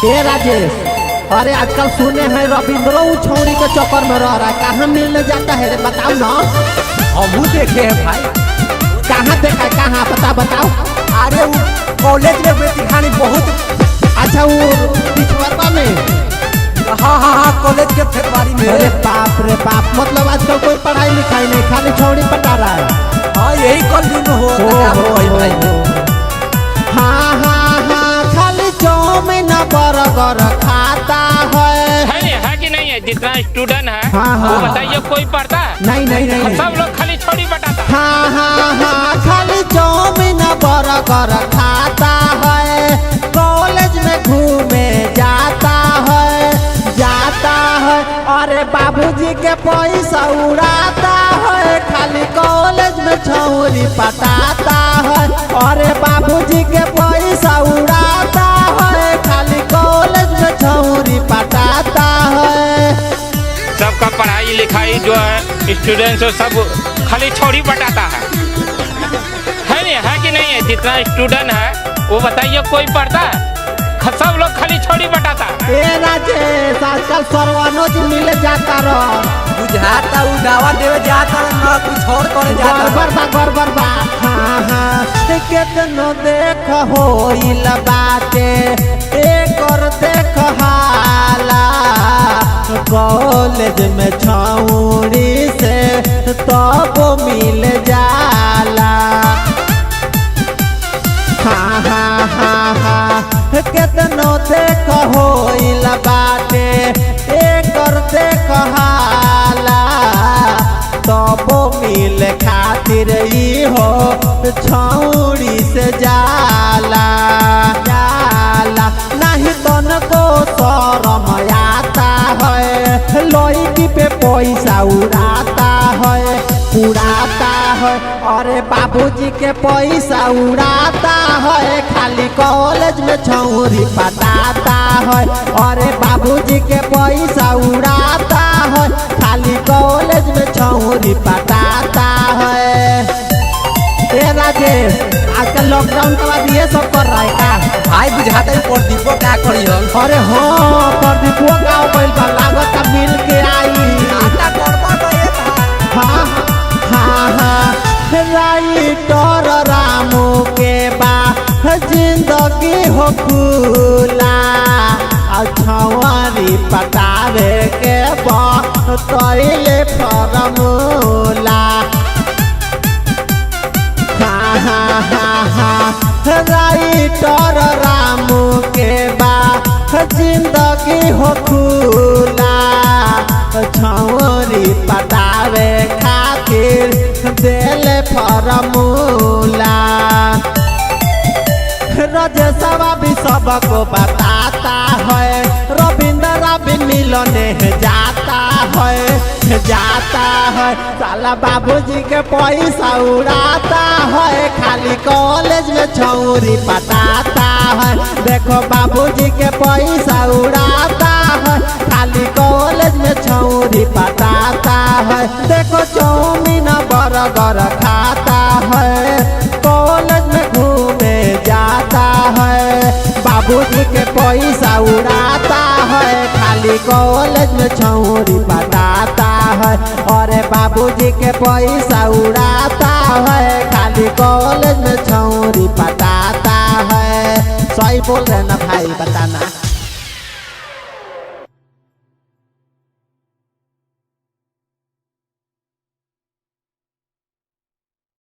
ए राजेश, अरे आजकल सुने हैं रविंद्रो छौरी के चक्कर में रह रहा है, कहाँ मिलने जाता है रे बताओ ना। हम देखे हैं भाई। कहाँ देखा है, कहाँ पता बताओ। अरे वो कॉलेज में बेटी खानी बहुत। अच्छा वो पिछवाड़ा में। हाँ कॉलेज के फरवरी में। अरे बाप रे बाप, मतलब आजकल कोई पढ़ाई लिखाई नहीं, खाली छौरी पटा रहा है। हाँ यही कॉलेज में हो। हाँ खाली चाउमीन बर्गर खाता है कि नहीं है? जितना स्टूडेंट है हाँ, वो बताइए, कोई पढ़ता है? नहीं। सब लोग खाली छोड़ी पटाता। हाँ खाली चाउमीन बर्गर खाता है, कॉलेज में घूमे जाता है, अरे बाबूजी के पैसा उड़ाता है, खाली कॉलेज में छौरी पटाता है, अरे बाबूजी के पैसा उड़ाता है, खाली कॉलेज में छौरी पटाता है। सबका पढ़ाई लिखाई जो है स्टूडेंट्स सब खाली छोड़ी पटाता है नहीं है कि नहीं है? जितना स्टूडेंट है वो बताइए, कोई पढ़ता है? सब लोग खाली छोड़ी पटाता है। ए राजेश, आजकल सर्वानोज मिल जाता रह बुझाता उ दावा देवे जाता ना, कुछ और करे जाता। गड़बड़ बा। हाँ कितनो देख होइल बाटे, एकर देख हाला, कॉलेज में छौरी से तब मिल जाला। हाँ कितनो देख होइल बाटे, एकर देख हाला, तब मिल खातिर ई हो छौरी से जाला नहीं तनको शरम आता है, लड़की पे पैसा उड़ाता है, अरे बाबूजी के पैसा उड़ाता है, खाली कॉलेज में छौरी पटाता है, अरे बाबूजी के पैसा उड़ाता है, खाली कॉलेज में छौरी पटाता है। ए राजेश, आजकल लॉकडाउन के बाद ये सब कर रहा है का? भाई बुझाता है प्रदीपो क्या करी हम। अरे हाँ प्रदीपो का बैल बा लागत का मिल के आई। हाँ राइटर रामू के बा जिंदगी हो खुला, छौरी पटावे के बतैले फॉर्मूला। राइटर रामू के बा जिंदगी हो खुला, छौरी पटावे खातिर देले फॉर्मूला। रजसवा भी सबको बताता है, रविंद्र भी मिलने जाता है, साला बाबूजी के पैसा उड़ाता है, खाली कॉलेज में छौरी पटाता है। देखो बाबूजी के पैसा उड़ाता है, खाली कॉलेज में छौरी पटाता है। देखो चाउमीन बर्गर खाता है, कॉलेज में घूमे जाता है, बाबूजी के पैसा उड़ाता है, खाली कॉलेज में छौरी पटाता है, अरे बाबूजी के पैसा उड़ाता है, खाली कॉलेज में छौरी पटाता है। सही बोल रहे ना भाई, बताना।